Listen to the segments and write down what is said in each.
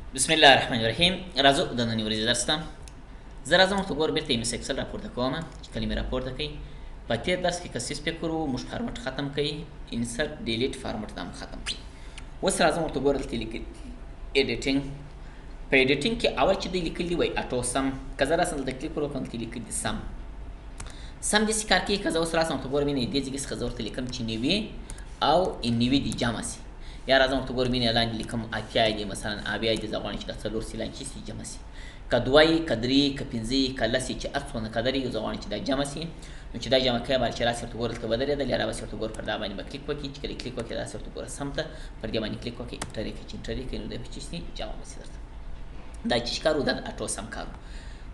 بسم الله الرحمن الرحیم. راځو د نننۍ ورځې درس ته. زه راځم ورته ګور بېرته ایم اس اکسل راپورته کوم چې کلمې راپورته کوي. په تېر درس کې کسیس فکر وو موږ فارمټ ختم کوي، انسرټ ډیلیټ فارمټ دا هم ختم کوي. اوس راځم ورته ګور دلته لیکي ایډیټینګ. په ایډیټینګ کې اول چې دی لیکلي وای اټو سم، که زه راسم دلته کلیک وکړم دلته لیکلي دي سم داسې کار کوي. که زه اوس راسم ورته ګور مینې دې ځای کې څخه زه ورته لیکم چې نوي او نوي دي جمع سي، یا راځم ورته ګور مینې لاندې لیکم اتیا دي مثلا اویا دي، زه غواړم چې دا څلور سي لاندې سي جمع سي. که دوه یي که درې که پنځه یي که لس یي چې هر څونه قدر یي زه غواړم چې دا جمع سي. نو چې دا جمع کوي باید چې راسي ورته ګور دلته ودرېدل، یا راسي ورته ګور پر دا باندې به کلیک وکړي. چې کله کلیک وکړي راسي ورته ګوره سم ته پر دې باندې کلیک وکړي انټر یې کړي. چې انټر یې کړي نو دا به چې سي جمع به سي درته. دا چې ښکار و دا د اټو سم کار و.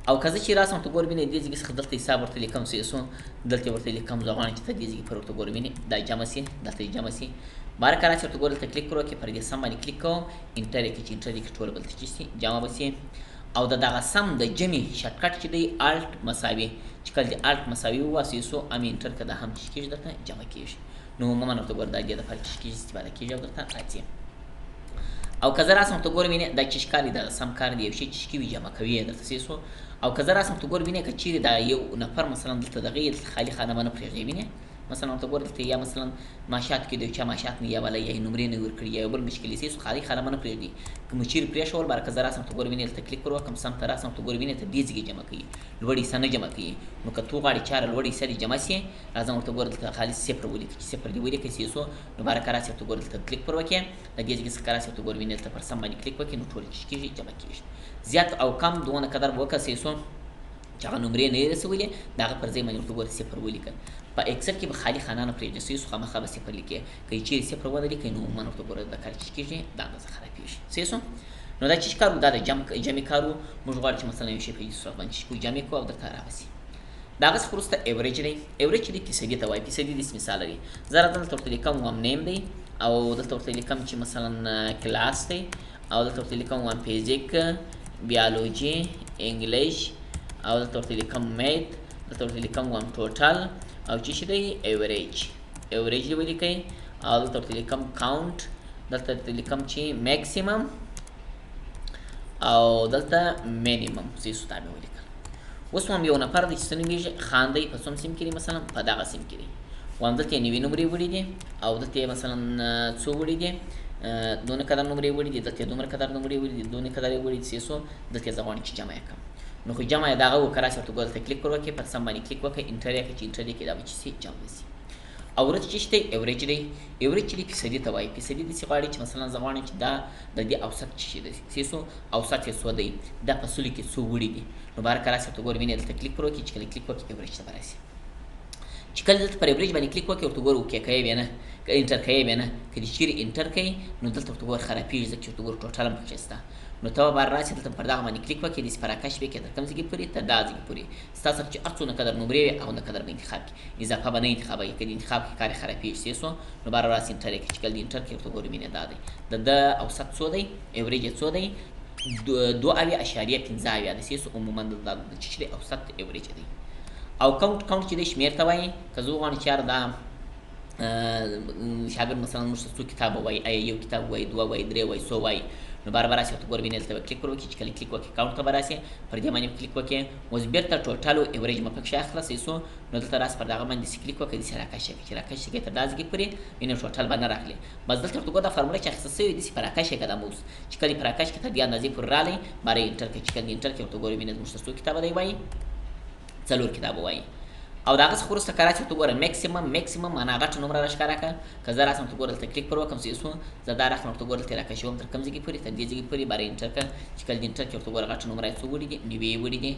او که زه چې راسم ورته ګور وینې دې ځای کې څخه دلته حساب ورته لیکم څه دلته ورته لیکم زه غواړم چې ته دې ځای کې پر ورته ګور وینې دا جمع سي، دلته یې جمع سي. باره که راسي ورته ګور دلته کلیک وکړو پر دې سم باندې کلیک کوم انټر یې کړي. چې انټر یې کړي ټوله به دلته چې سي جمع به سي. او د دغه سم د جمع شارټکټ چې دی الټ مساوي، چې کله دې الټ مساوي وواسي امې انټر که دا هم چې کېږي درته جمع کېږي. نو عموما ورته ګور دا دې دپاره چې کېږي استفاده کېږي او درته راځي. او که زه راسم ورته ګور وینې دا چې ښکاري دا سم کار دی، یو شی چې کوي جمع کوي یې درته سیسو. او که زه راسم ورته ګور وینې که چیرې دا یو نفر مثلا دلته دغه یې خالي خانه به نه پرېږدي وینې مثلا ورته ګور دلته یا مثلا ماشات کې د یو چا ماشات نه یا والا یا نمرې نه ورکړي یا یو بل مشکل یې سیسو خالي خانه به نه پرېږدي. که مو چیرې پرېښول باره که زه راسم ورته ګور وینې دلته کلیک وکړم سم ته راسم ورته ګور وینې ته دې ځای کې جمع کوي، لوړ حصه نه جمع کوي. نو که تو غواړې چاره لوړ حصه دې جمع سي راځم ورته ګور دلته خالي صفر ولیکي. چې صفر دې ولیکئ سیسو نو باره که راسي ورته ګور دلته کلیک پر وکړې د دې ځای کې څخه راسي ورته ګور وینې دلته پر سم باندې کلیک وکړې نو ټول چې کېږي جمع کېږي. زیات او کم دونه قدر به وکړه سیسو چې هغه نمرې نه یې رسولې د هغه پر ځای باندې ورته ګوره صفر ولیکه. په اکسل کې به خالي خانه نه پرېږدي سیسو خامخا به صفر لیکې. که یې چیرې صفر ونه لیکئ نو عموما ورته ګوره دا کار چې کېږي دا اندازه خرابېږي سیسو. نو دا چې کار و دا د جمع کار و. موږ غواړو چې مثلا یو شی په دې صورت باندې چې جمع کړو او درته راوسي. د هغه څخه وروسته ایوریج دی. ایوریج دی فیصدي ته وایي، فیصدي داسې مثال لري. زه راځم دلته ورته لیکم وام نیم دی او دلته ورته لیکم چې مثلا کلاس دی او دلته ورته لیکم وام فیزیک بیالوجي انګلیش او دلته ورته لیکم میت، دلته ورته لیکم وام ټوټل او چې شي دی ایوریج. ایوریج دی ولیکئ او دلته ورته لیکم کاونټ، دلته ورته لیکم چې میکسیمم او دلته مینیمم سیسو ته مې ولیکل. اوس هم یو نفر دی چې څه نومېږي خان دی په څوم سیم کې دی مثلا په دغه سیم کې دی. وام دلته یې نوي نمرې وړي دي او دلته یې مثلا څو وړي دي دونه قدر نمرې وړي دي، دلته یې دومره قدر نمرې وړي دي، دونه قدر یې وړي دي سیسو. دلته یې زه غواړم چې جمع یې کړم. نو خو جمع یې دغه وکړه راسي ورته ګور دلته کلیک پر وکړئ پر سم باندې کلیک وکړئ انټر یې کړئ. چې انټر یې کړئ دا به چې سي جمع به سي. او وروسته چې دی ایوریج دی. ایوریج چې دی فیصدي ته وایي. فیصدي داسې غواړي چې مثلا زه غواړم چې دا د دې اوسط چې شي دی سیسو اوسط یې څو دی دا په سلو کې څو وړي دي. نو باره که راسي ورته ګور وینې دلته کلیک پر وکړئ. چې کله کلیک وکړئ ایوریج ته به راسي. چې کله دلته پر ایوریج باندې کلیک وکړئ ورته ګور اوکې کوئ بیا نه که انټر کوئ بیا نه که دې چیرې انټر کوئ نو دلته ورته ګور خرابېږي ځکه چې ورته ګور ټوټل هم پکښې شته. نو ته به بار راسي دلته پر دغه باندې کلیک وکړې داسې پراکش به یې کړې تر کوم ځای کې پورې تر دا ځای کې پورې ستا څخه چې هر څونه قدر نمرې وي هغومره قدر به انتخاب کړي، اضافه به نه انتخابوي. که د انتخاب کې کار یې خرابېږي سیسو نو باره راسي انټر یې کړي. چې کله دې انټر کړې ورته ګورې مینې دا دی د ده اوسط څو دی ایوریج یې څو دی 2.15 د سیسو عموما د چې دی اوسط ایوریج دی. او کاونټ چې دی شمېر ته وایي. که زه وغواړم چې یاره دا شاګرد مثلا موږ ته څو کتابه وایي، آیا یو کتاب وایي دوه وایي درې وایي څو وایي. نو بار بار راسي ورته ګور وینې دلته به کلیک وکړي. چې کله کلیک وکړي کاونټ ته به راسي پر دې باندې کلیک وکړي. اوس بېرته ټوټل ایوریج مه پکښې اخله سیسو. نو دلته راسي پر دغه باندې داسې کلیک وکړي داسې راکش یې کړي. چې راکش یې کړي تر دا ځای کې پورې وینې ټوټل به نه راغلي. بس دلته ورته ګور دا فارموله چې اخیسته سوې داسې په راکش یې کړه دا موس. چې کله یې په راکش کړي تر دې اندازې پورې راغلی باره یې انټر کړي. چې کله یې انټر کړي ورته ګورې وینې زموږ ته څو کتابه دی وایي 4 کتابه وایي. او د هغه څخه وروسته که راسي ورته ګوره میکسیمم معنا غټه نومره راښکاره کړه. که زه راسم ورته ګوره دلته کلیک پر وکړم سیسو زه دا راخلم ورته ګوره دلته یې راکشوم تر کوم ځای کې پورې تر دې ځای کې پورې باره یې انټر کړه. چې کله دې انټر کړې ورته ګوره غټه نومره یې څو وړي دي 90 یې وړي دي.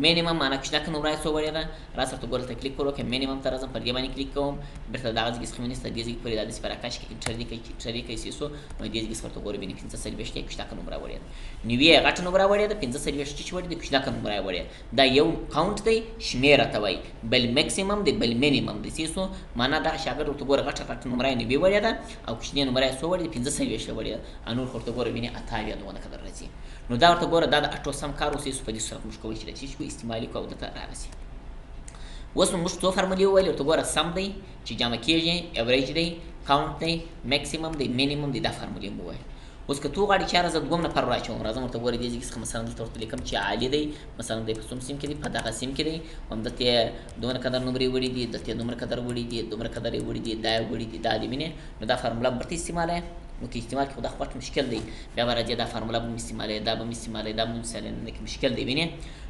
مینیمم معنا کوچناکه نومره یې څو وړې ده راسه ورته ګوره دلته کلیک پر وکړم مینیمم ته راځم پر دې باندې کلیک کوم بېرته د هغه ځای کې څخه ونیسم تر دې ځای کې پورې دا داسې په راکش کې انټر یې کړئ. چې انټر یې کړئ سیسو نو دې ځای کې څخه ورته ګوره وینې 45 یې کوچناکه نومره وړې ده، 90 یې غټه نومره وړې ده، 45 چې وړې ده کوچناکه نومره یې وړې ده. دا یو کاونټ دی شمېره ته وایي. بل میکسیمم دی بل مینیمم دی سیسو معنا دا شاګرد ورته ګوره غټه غټه نومره یې 90 وړې ده او کوچنۍ نومره یې څو وړې ده 45 وړې ده. نور خو ورته ګوره وینې 28 دونه قدر راځي. نو دا ورته ګوره دا د اټو سم کار و سیسو په دې صورت موږ کولی چې دا چیز کو استعمالي کړو او دته رارسي. اوس موږ څو فارمولې وویلې ورته ګوره سم دی چې جمع کېږي، ایوریج دی، کاونټ دی، میکسیمم دی، مینیمم دی، دا فارمولې مو وویل. اوس که تو غواړې چې یاره زه دوم نفر راچوم راځم ورته ګورې دې ځای کې څخه مثلا دلته ورته لیکم چې علي دی مثلا دی په څوم سیم کې دی په دغه سیم کې دی همدلته یې دومره قدر نمرې وړي دي دلته یې دومره قدر وړي دي دومره قدر یې وړي دي دا یې وړي دي دا دې وینې نو دا فارموله به ورته استعمالوې نو که استعمال کړي خو دا خو پټ مشکل دی بیا به راځي دا فارموله به م استعمالوې دا به م استعمالوې دا به م استعمالوې کې مشکل دی وینې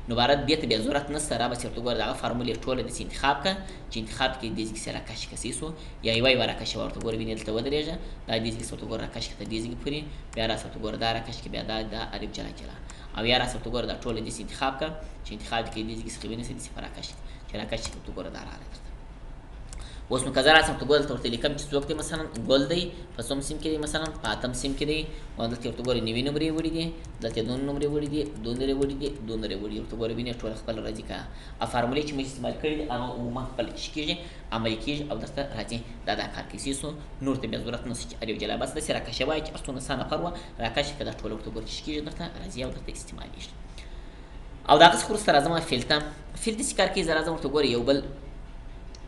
نو بارت دې ته بیا ضرورت نشته را بس ورته ګوره دغه فارمولې ټوله داسې انتخاب کړه چې انتخاب کې دې ځای کې راکش کړه صحیح شو یا یوه یوه راکش ورته ګوره وینې دلته ودرېږه دا دې ځای کې ورته ګوره راکش کړه تر دې ځای پورې بیا راسه ورته ګوره دا راکش کړه بیا دا الف جلا جلا او یا راسه ورته ګوره دا ټوله داسې انتخاب کړه چې انتخاب کې دې ځای کې څخه ونیسه داسې په راکش کړه چې راکش کړه ورته ګوره دا راغلی درته اوس نو که زه راسم ورته ګوره دلته ورته لیکم چې څوک دی مثلا ګل دی په څوم سیم کې دی مثلا په اتم سیم کې دی او دلته ورته ګوره نوي نمرې وړي دي دلته دوه نمرې وړي دي دوه نمرې وړي دي دوه نمرې وړي ورته ګوره وینې ټوله خپله راځي که فارمولې چې موږ استعمال کړي دي هغه عموما خپله څه کېږي عملي کېږي او درته راځي دا کار کوي سو نور ته بیا ضرورت نشته چې الف جلا بس داسې راکشه وایي چې ارڅونه څه نفر وه راکشه که دا ټوله ورته ګوره چې کېږي درته راځي او درته استعمالېږي او د هغه څخه وروسته راځم فیل ته فیل داسې کار کوي زه راځم ورته ګوره یو بل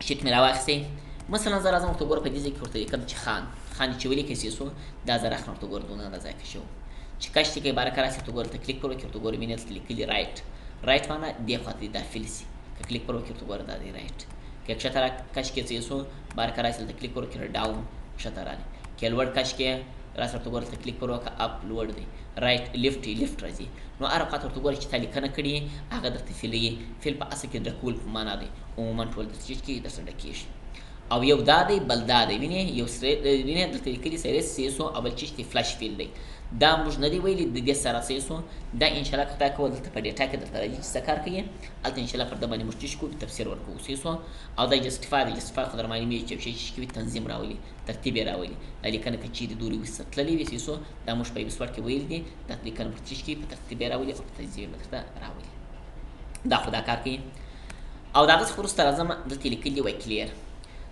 شیټ مې راواخیستی مثلا زه راځم ورته ګوره په دې ځای کې ورته لیکم چې خان چې ولیکئ سو دا زه راخلم ورته ګوره دونه اندازه کشو چې کش چې کوي بارکه راسي ورته ګوره ته کلیک پر وکړي ورته ګوره وینې دلته لیکلي رایټ معنا دې خواته دی دا فیل سي که کلیک پر وکړي ورته ګوره دا دی رایټ که کښته را کش کې سو بارکه راسي دلته کلیک پر وکړي ډاون کښته راغلی که لوړ کش کې راسه ورته ګوره ته کلیک پر وکړه اپ لوړ دی رایټ لیفټ راځي نو هر وخت ورته ګوره چې تا لیکنه کړې هغه درته فیل په اصل کې ډکول په معنا دی عموما ټول درته چې درته ډکېږي او یو دا دی بل دا دی وینې یو وینې دلته لیکلي سیریس سیسو او بل چیز دی فلاش فیل دی دا موږ نه دی ویلي د دې سره سیسو دا انشاءالله که خدای کوه دلته په ډیټا کې درته راځي چې څه کار کوي هلته انشاءالله پر ده باندې موږ څه کوو تفسیر ورکوو سیسو او دا جسټیفای خو در معلومېږي چې یو شی چې کوي تنظیم راولي ترتیب یې راولي دا لیکنه که چیرې دورې وي تللې وي سیسو دا موږ په ایبسپورټ کې ویل دي دا لیکنه پر څه کوي په ترتیب یې راولي او په تنظیم یې درته راولي دا خو دا کار کوي او د هغه څخه وروسته راځم دلته لیکلي وای کلیر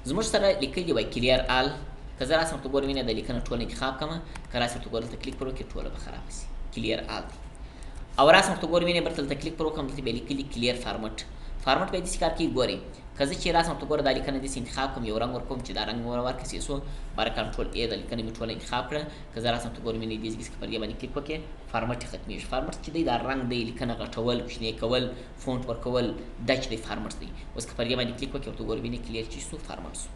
زموږ سره لیکلي وای کلیر آل که زه راسم ورته ګورم وینې د لیکنه ټوله انتخاب کړمه که راسم ورته ګورم دلته کلیک پر وکړي ټوله به خرابه شي کلیر آل دی او راسم ورته ګورم وینې برته دلته کلیک پر وکړم دلته بیا لیکلي کلیر فارمټ بیا داسې کار کوي ګورئ که زه چې راسم ورته ګوره دا لیکنه داسې انتخاب کړم یو رنګ ورکوم چې دا رنګ مې ورکړي سو باره کنټرول ای د لیکنه مې ټوله انتخاب کړه که زه راسم ورته ګورم وینې دې ځای کې پر دې باندې کلیک وکړې فارمټ یې ختمېږي فارمټ چې دی دا رنګ دی لیکنه غټول کوچنی کول فونټ ورکول دا چې دی فارمټ دی اوس که پر دې باندې کلیک وکړې ورته ګورم وینې کلیر چې سو فارمټ سو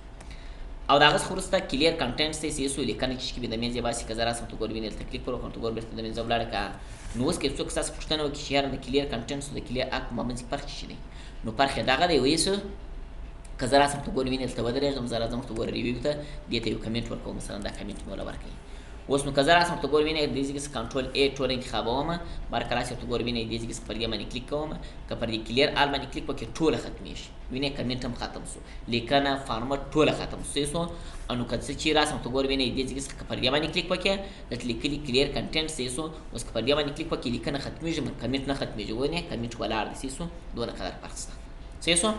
او د هغه څخه وروسته کلیر کنټینټس دی سیسو لیکنه چې د منځ یې باسي که زه راسم ورته ګورم وینې دلته کلیک پر وکړم ورته ګورم بېرته د منځه ولاړه که نو اوس که څوک ستاسو پوښتنه وکړي چې یاره د کلیر کنټینټس او د کلیر اپ په مابین کې فرق څه دی نو فرق یې دغه دی وایسو که زه راسم ورته ګورم وینې دلته ودرېږم زه راځم ورته ګوره ریویو ته دې ته یو کمنټ ورکوم مثلا دا کمنټ مې وله ورکوي اوس نو که زه راسم ورته ګورم وینې دې ځای کې کنټرول ای ټوله انتخابومه باره که راسې ورته ګورم وینې دې ځای کې پر دې باندې کلیک کوم که پر دې کلیر آل باندې کلیک وکړې ټوله ختمېږي وینې کمنټ هم ختم سو لیکنه فارمټ ټوله ختم سو نو که څه چې راسم ورته ګورم وینې دې ځای کې که پر دې باندې کلیک وکړې دلته لیکلي کلیر کنټینټ سو اوس که پر دې باندې کلیک وکړې لیکنه ختمېږي کمنټ نه ختمېږي وینې کمنټ ولاړ دی سو دونه قدر فرق شته سو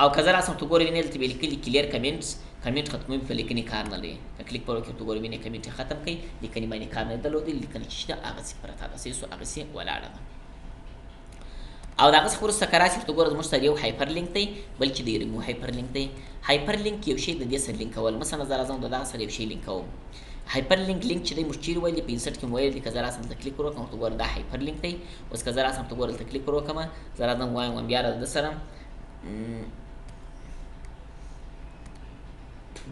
او که زه راسم ورته ګورم وینې دلته بیا لیکلي کلیر کمنټ ختموي په لیکنې کار نه لري که کلیک پر وکړې ورته ګورم وینې کمنټ یې ختم کړئ لیکنې باندې کار نه درلودی لیکنه چې شته هغسې پرته ده سو هغسې ولاړه ده او د هغه څخه وروسته که راسي ورته ګوره زموږ سره یو هایپر لینک دی بل چې دی ریمو هایپر لینک دی هایپر لینک یو شی د دې سره لینکول مثلا زه راځم د دغه سره یو شی لینکوم هایپر لینک چې دی موږ چیرې ویل دي په انسرټ کې مو ویل دي که زه راسم دلته کلیک وکړم ورته ګوره دا هایپر لینک دی اوس که زه راسم ورته ګوره دلته کلیک وکړم زه راځم وایم بیا د سره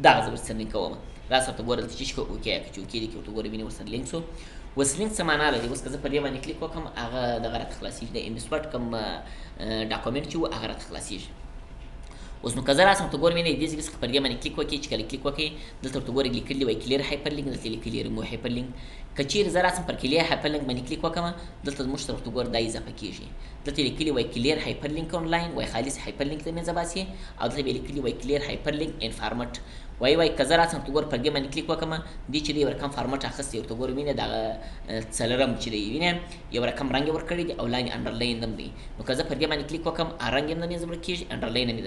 دغه زه ورسره لینک کوم راسه ورته ګوره دلته چې اوکې چې اوکې دی کې ورته ګوره وینې ورسره لینک سو اوس لینک څه معنا لري اوس که زه پر دې باندې کلیک وکړم هغه دغه راته خلاصېږي د ایمسپورټ کوم ډاکومنټ چې و هغه راته خلاصېږي اوس نو که زه راسم ورته ګورم وینې دې ځای څخه پر دې باندې کلیک وکړې چې کله کلیک وکړې دلته ورته ګورې لیکلي وایي کلیر هایپر لینک دلته لیکلي ریمو هایپر لینک که چیرې زه راسم پر کلیر هایپر لینک باندې کلیک وکړم دلته زموږ سره ورته ګوره دا اضافه کېږي دلته لیکلي وایي کلیر هایپر لینک آنلاین وایي خالص هایپر لینک د منځه باسي او دلته بیا لیکلي وایي کلیر هایپر لینک ان فارمټ وایي که زه راسم ورته ګوره پر دې باندې کلیک وکړم دې چې دی یو رقم فارمټ اخیستی ورته ګوره وینې دغه څلورم چې دی وینې یو رقم رنګ یې ورکړی دی او لاندې انډرلاین هم دی نو که زه پر دې باندې کلیک وکړم رنګ یې د منځه وړل کېږي انډرلاین هم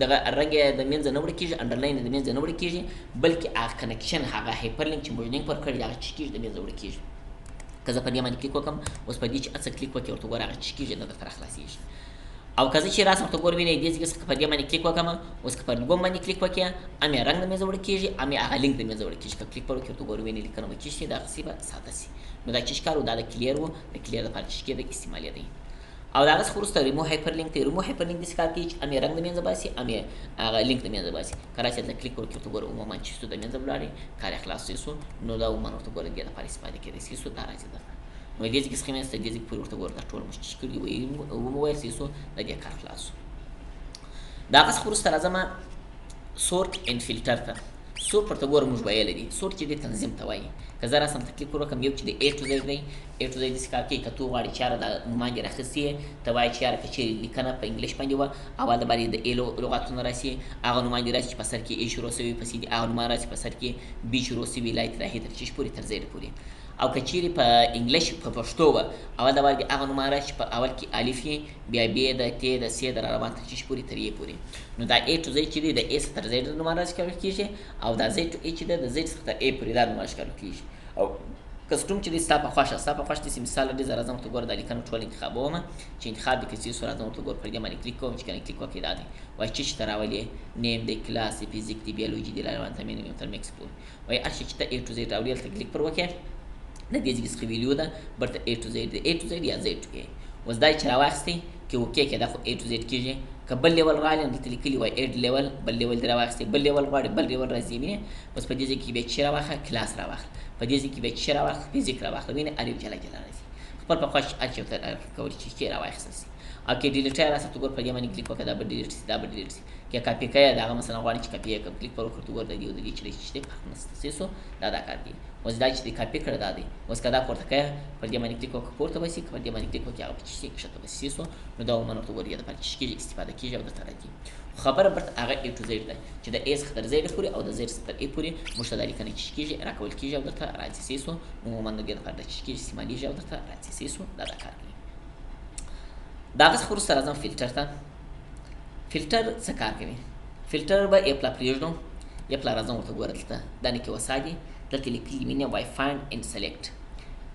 دغه رنګ یې د منځه نه وړل کېږي انډرلاین یې د منځه نه وړل کېږي بلکې هغه کنکشن هغه هایپر لینک چې موږ لینک ورکړی دی هغه چې کېږي د منځه وړل کېږي که زه په دې باندې کلیک وکړم اوس په دې چې هڅه کلیک وکړې ورته ګوره هغه چې کېږي نه درته راخلاصېږي او که زه چې راسم ورته ګورم وینئ دې ځای کې څخه په دې باندې کلیک وکړم اوس که په لوګو باندې کلیک وکړې هم یې رنګ د مېزه وړه کېږي هم یې هغه لینک د مېزه وړه کېږي که کلیک پر وکړې ورته ګورم وینئ لیکنه به چی شي دغسې به ساده سي نو دا چې ښکار و دا د کلیر و د کلیر دپاره چې کېده استعمالېدی او د هغه څخه وروسته ریمو هایپر لینک دی ریمو هایپر لینک داسې کار کوي چې هم یې رنګ د منځه باسي هم یې هغه لینک د منځه باسي که راشي دلته کلیک وکړي ورته ګوره عموما چې څو د منځه ولاړې کار یې خلاص سو نو دا عموما ورته ګوره دې دپاره استفاده کېدی سي دا راځي درته نو دې ځای کې څخه منځته دې ځای پورې ورته ګوره دا ټول موږ چې کړي وویل سي د دې کار خلاص سو د هغه څخه وروسته راځم سورت اینډ فلټر ته سورت ورته ګوره موږ ویلی دي سورت چې دی تنظیم ته وایي که زه راسم ته کلیک وکړم یو چې د A to Z دی A to Z داسې کار کوي که ته وغواړې چې یاره دا نومان دې راخیستې یې ته وایې چې یاره که چېرې لیکنه په انګلیش باندې وه اول د باندې د A لغاتونه راسي هغه نومان دې راسي چې په سر کې A شروع سوي پسې دې هغه نومان راسي په سر کې B شروع سوي لایت راهي تر چیش پورې تر زیډ پورې او که چیرې په انګلیش په پښتو وه اول د باندې هغه نومان راشي چې په اول کې الف یې بیا B د ت د س د را روان تر چیش پورې تر یې پورې نو دا A to Z چې دی د A څخه تر Z نومان راشي کارول کېږي او دا Z to A چې دی د Z څخه تر A پورې دا نومان کارول کېږي او کسټوم چې دی ستا په خوښه داسې مثال لري زه راځم ورته ګوره دا لیکنه ټول انتخابوم چې انتخاب دې کړي څه راځم ورته ګوره پر دې باندې کلیک کوم چې کله کلیک وکړې دا دی وایي چې ته راولې نیم دی کلاس دی فزیک دی بیولوژي دی لایوان ته مینیم تر میکس پورې وایي هر شي چې ته A to Z راولې هلته کلیک پر وکړې د دې ځای څخه ویلیو ده برته A to Z دی A to Z یا Z to A اوس دا چې راواخیستې کې اوکې کې دا خو A to Z کېږي که بل لیول راغلی نو دلته لیکلي وایي اډ لیول بل لیول دې راواخیستې بل لیول غواړې بل لیول راځي وینې اوس په دې ځای کې بیا چې راواخله کلاس راواخله په دې ځای کې بیا چې راواخله فزیک راواخله وینې الف جلا جلا راځي خپل په خوښ هر چې ورته کولی چې کې راواخیستل سي او کې ډیلیټ راسه ته ګور په دې باندې کلیک وکړه دا به ډیلیټ سي دا به ډیلیټ سي کې کاپي کوې دا هغه مثلا غواړې چې کاپي یې کړم کلیک پر وکړه ته ګور د دې او د دې چې دی فرق نشته سیسو دا کار دی اوس دا چې دی کاپي کړه دا دی اوس که دا پورته کوې پر دې باندې کلیک وکړه پورته به سي که پر دې باندې کلیک وکړې هغه به چې سي ښکته به سي نو دا عموما ورته ګورې دپاره چې کېږي استفاده کېږي او درته راځي خبره برته هغه A to Z ده چې د A څخه تر Z پورې او د Z څخه تر A پورې موږ ته دا لیکنه چې کېږي راکول کېږي او درته راځي سیسو نو عموما د دې دپاره دا چې کېږي استعمالېږي او درته راځي سیسو دا کار کوي د هغه څخه وروسته راځم فلټر ته فلټر څه کار کوي فلټر به اپلا پرېږدو اپلا راځم ورته ګوره دلته دا نه کې وساګي دلته لیکلي مینه وای فایند اینډ سلیکټ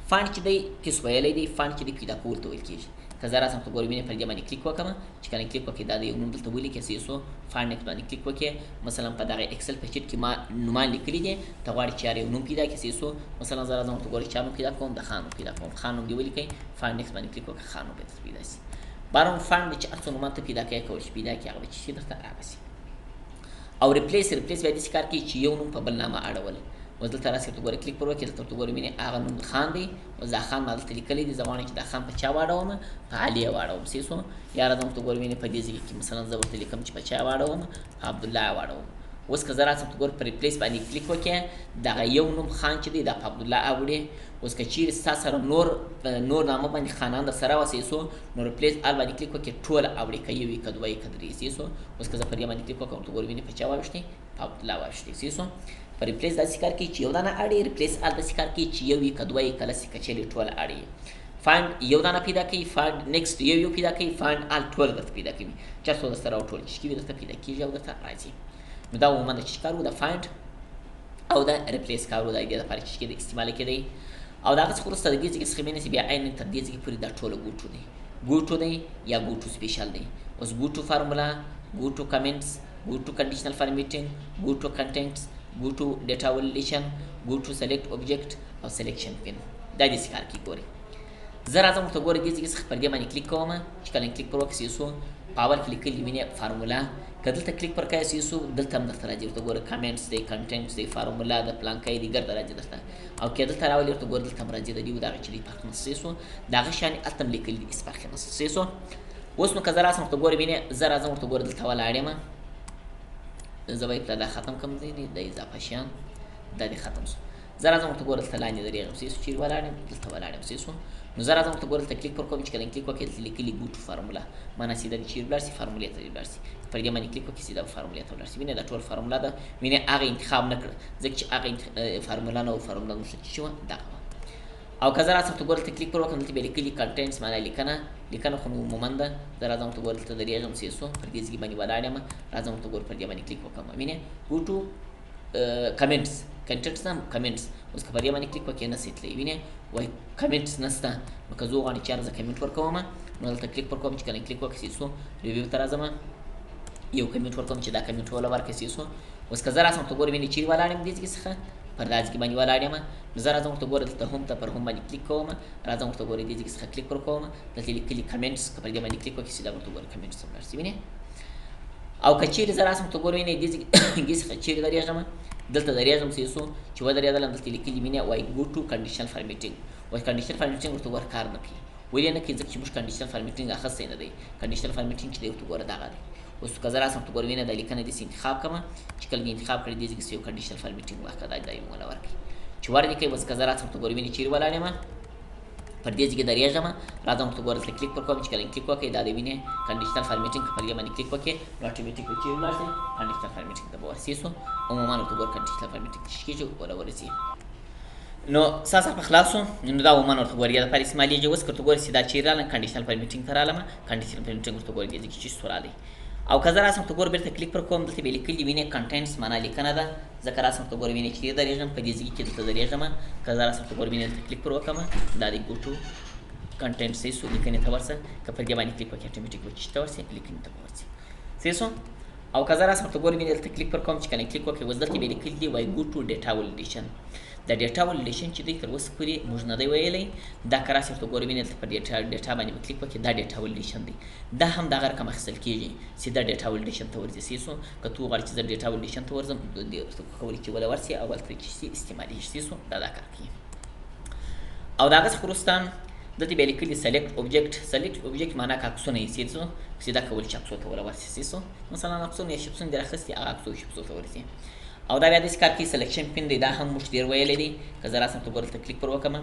فایند چې دی کس ویلی دی فایند چې دی پیدا کول ته ویل کېږي که زه راسم ته ګورې مینې پر دې باندې کلیک وکړم چې کله کلیک وکړې دا د یو نوم دلته ولیکې سیسو فایند نیکس باندې کلیک وکړې مثلا په دغه اکسل په شیټ کې ما نومان لیکلي دي ته غواړې چې یار یو نوم پیدا کړې سیسو مثلا زه راځم ورته ګورې چا نوم پیدا کوم د خان نوم پیدا کوم خان نوم دې ولیکئ فایند نیکس باندې کلیک وکړه خان نوم به درته پیدا سي بارون فایند چې هر څو نومان ته پیدا کوې کولی شي پیدا کړې هغه به چې شي درته رابسي او ریپلیس بیا داسې کار کوي چې یو نوم په بل نامه اړول اوس دلته راسې ورته ګوره کلیک پر وکړې دلته ورته ګوره مینې هغه نوم خان دی اوس دا خان ما دلته لیکلی دی زه غواړم چې دا خان په چا واړوم په علیه واړوم صحیح شو یا راځم ورته ګوره مینې په دې ځای کې مثلا زه ورته لیکم چې په چا واړوم په عبدالله واړوم اوس که زه راسم ورته ګوره په ریپلیس باندې کلیک وکړې دغه یو نوم خان چې دی دا په عبدالله اوړي اوس که چیرې ستا سره نور نامه باندې خانان در سره وه صحیح شو نو ریپلیس آل باندې کلیک وکړې ټول اوړي که یو وي که دوه وي که درې صحیح شو اوس که زه په دې باندې کلیک وکړم ورته ګوره مینې په چا واوښتې په عبدالله واوښتې صحیح شو په ریپلیس داسې کار کوي چې یو دانه اړي ریپلیس آل داسې کار کوي چې یو وي که دوه وي که لس وي که چلې ټول اړي فایند یو دانه پیدا کوي فایند نیکسټ یو پیدا کوي فایند آل ټول درته پیدا کوي چې هر څو درته راوټول چې کوي درته پیدا کېږي او درته راځي نو دا عموما د چې کار و د فایند او د ریپلیس کار و د دې دپاره چې کېدی استعمال کېدی او د هغه څخه وروسته د دې ځای څخه مینې بیا عین تر دې ځای پورې دا ټوله ګوټو دی ګوټو دی یا ګوټو سپیشل دی اوس ګوټو فارمولا ګوټو کمنټس ګوټو کنډیشنل فارمیټینګ ګوټو کنټینټس ګوټو ډیټا ولیډیشن ګوټو سلیکټ اوبجیکټ او سلیکشن پین دا داسې کار کوي ګورئ زه راځم ورته ګوره دې ځای څخه پر دې باندې کلیک کوم چې کله کلیک پر وکړې سو په اول کې لیکلي وینې فارمولا که دلته کلیک پر کوې سو دلته هم درته راځي ورته ګوره کمنټس دی کنټینټس دی فارمولا د پلانکی دی ګرده راځي درته او که دلته راولي ورته ګوره دلته هم راځي د دې و دغه چې دی فرق نشته سو د هغه شیانې هلته هم لیکلي دي هېڅ فرق یې نشته سو اوس نو که زه راسم ورته ګورې وینې زه راځم ورته ګوره دلته ولاړ یم زه به دا ختم کړم ځینې د اضافه شیان دا دې ختم شو زه راځم ورته ګوره دلته لاندې درېږم صحیح شو چیرې ولاړ یم دلته ولاړ یم صحیح شو نو زه راځم ورته ګوره دلته کلیک پر کوم چې کله کلیک وکړې دلته لیکلي ګوټو فارمولا معنا سیده دې چیرې ولاړ سي فارمولې ته دې ولاړ سي پر دې باندې کلیک وکړې سیده فارمولې ته ولاړ سي وینې دا ټول فارمولا ده وینې هغه انتخاب نه کړه ځکه چې هغه فارمولا نه و فارمولا موږ ته چې وه دغه وه او که زه راسم ورته ګوره دلته کلیک پر وکړم دلته بیا لیکلي کنټینټس معنا لیکنه خو عموما ده زه راځم ورته ګوره دلته درېږم صحیح شو پر دې ځای باندې ولاړ یم راځم ورته ګوره پر دې باندې کلیک وکړم وینې ګوټو کمنټس کنټنټس نه کمنټس اوس که په دې باندې کلیک وکړې نسې تللی وینې وایي کمنټس نشته نو که زه وغواړم چې یاره زه کمنټ ورکوم نو نو دلته کلیک پر کوم چې کله کلیک وکړم سیسو ریویو ته راځم یو کمیټ ورکوم چې دا کمیټ ولا ورکړم سیسو اوس که زه راسم ته ګورم وینې چیرې ولاړ یم دې ځای څخه پر دا ځای باندې ولاړ یم نو زه راځم ورته ګوره دلته هم ته پر هم باندې کلیک کوم راځم ورته ګوره دې ځای څخه کلیک پر کوم دلته لیکلي کمنټس که پر دې باندې کلیک وکړې سیده ورته ګوره کمنټس هم ولاړ شي وینې او که چیرې زه راسم ته ګوره وینې دې ځای څخه چیرې درېږم دلته درېږم سیسو چې ودرېدلم دلته لیکلي وینې وای ګو ټو کنډیشنل فارمیټینګ وای کنډیشنل فارمیټینګ ورته ګوره کار نه کوي ولې نه کوي ځکه چې موږ کنډیشنل فارمیټینګ اخیستی نه دی کنډیشنل فارمیټینګ چې دی ورته ګوره دغه دی اوس که زه راسم ته ګوره وینې دا لیکنه داسې انتخاب کړم چې کله مې انتخاب کړې دې ځای کې یو کنډیشنل فارمیټینګ واخله دا یې ولا ورکړي چې ور دې کوي اوس که زه راسم ته ګوره وینې چیرې ولاړ یم پر دې ځای کې درېږم راځم ورته ګوره دلته کلیک پر کوم چې کله کلیک وکړې دا د وینې کنډیشنل فارمیټینګ که پر دې باندې کلیک وکړې نو اټومیټیک به چیرې ولاړ شي کنډیشنل فارمیټینګ ته به ورسېږو عموما ورته ګوره کنډیشنل فارمیټینګ چې کېږي ولا ورسي نو ساسا په خلاصو نو دا عموما ورته ګوره یا دپاره استعمالېږي اوس که ورته ګوره سیدا چیرې راغلم کنډیشنل فارمیټینګ ته راغلم کنډیشنل فارمیټینګ ورته ګوره دې ځای کې چې څه راغلی او که زه راسم ته ګوره بېرته کلیک پر کوم دلته به لیکلي وینې کنټینټس معنا لیکنه ده ځکه راسم ته ګوره وینې چیرې درېږم په دې ځای کې دلته درېږم که زه راسم ته ګوره وینې دلته کلیک پر وکړم دا د ګوټو کنټینټ سیسو لیکنې ته ورسه که پر دې باندې کلیک وکړې اټومیټیک به چې ته ورسې لیکنې ته به ورسې سیسو او که زه راسم ته ګوره وینې دلته کلیک پر کوم چې کله کلیک وکړې اوس دلته به لیکلي دي وای ګو ټو ډیټا ولیډیشن د ډیټا ولیډیشن چې دی تر اوسه پورې موږ نه دی ویلی دا که راسې ورته ګوره وینې دلته پر ډیټا باندې به کلیک وکړې دا ډیټا ولیډیشن دی دا هم دغه رقم اخیستل کېږي سیده ډیټا ولیډیشن ته ورځي سیسو که ته وغواړې چې زه ډیټا ولیډیشن ته ورځم کولی چې وله ورسي او هلته چې سي استعمالېږي سیسو دا کار کوي او د هغه څخه وروسته دلته بیا لیکلي سلیکټ اوبجیکټ معنا که عکسونه یې سیسو سیده کولی چې عکسو ته وله ورسي سیسو مثلا عکسونه یا شپسونه دې راخیستي هغه عکسو شپسو ته ورسي او دا بیا داسې کار کوي سلیکشن پین دی دا هم موږ ډېر ویلی دی که زه راسم ته ګوره دلته کلیک پر وکړم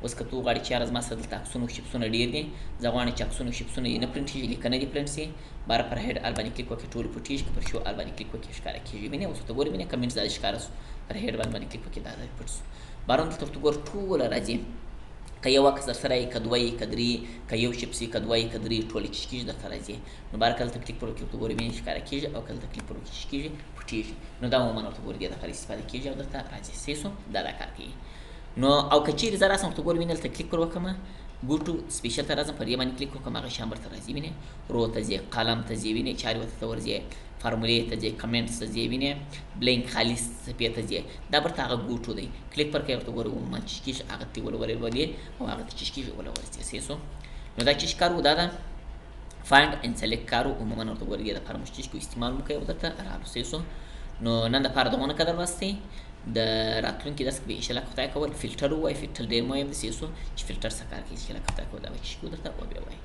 اوس که ته وغواړې چې یاره زما سره دلته عکسونه او شپسونه ډېر دي زه غواړم چې عکسونه او شپسونه یې نه پرنټېږي لیکنه دې پرنټ سي باره پر هیډ ال باندې کلیک وکړې ټول پټېږي که پر شو ال باندې کلیک وکړې ښکاره کېږي وینې اوس ورته ګورې وینې کمنټس دا ښکاره سو پر هیډ باندې کلیک وکړې دا پټ سو باره دلته ورته ګوره ټوله راځي که یو عکس درسره یې که دوه یې که درې که یو شپس یې که دوه یې که درې ټولې چې کېږي درته راځي نو باره که دلته کلیک پر وکړې ورته ګورې وینې ښکاره کېږي او که دلته کلیک پر وکړې چې کېږي پټېږي نو دا عموما ورته ګورې دې دپاره استفاده کېږي او درته راځي سیسو دا کار کوي نو او که چیرې زه راسم ورته ګورې وینې دلته کلیک پر وکړم ګوټو سپیشل ته راځم پر دې باندې کلیک وکړم هغه شان برته راځي وینې رو ته ځې قلم ته ځې وینې چارې ورته ورځې فارمولې ته ځې کمنټس ته ځې وینې بلینک خالي صفحې ته ځې دا برته هغه ګوټو دی کلیک پر کوې ورته ګورې عموما چې کېږي هغه ته ولولې او هغه ته چې کېږي ولورځې سیسو نو دا چې کار و دا ده فایند اینډ سلیکټ کار و عموما ورته ګورې دې دپاره موږ چې استعمال مو کوي او درته راغلو سیسو نو نن دپاره دغونه قدر واستئ د راتلونکي درس کې به انشاءالله که خدای کول فلټر ووایي فلټر ډېر مهم دی سیسو چې فلټر څه کار کوي چې کله که خدای کول دا به چې درته وبیا وایي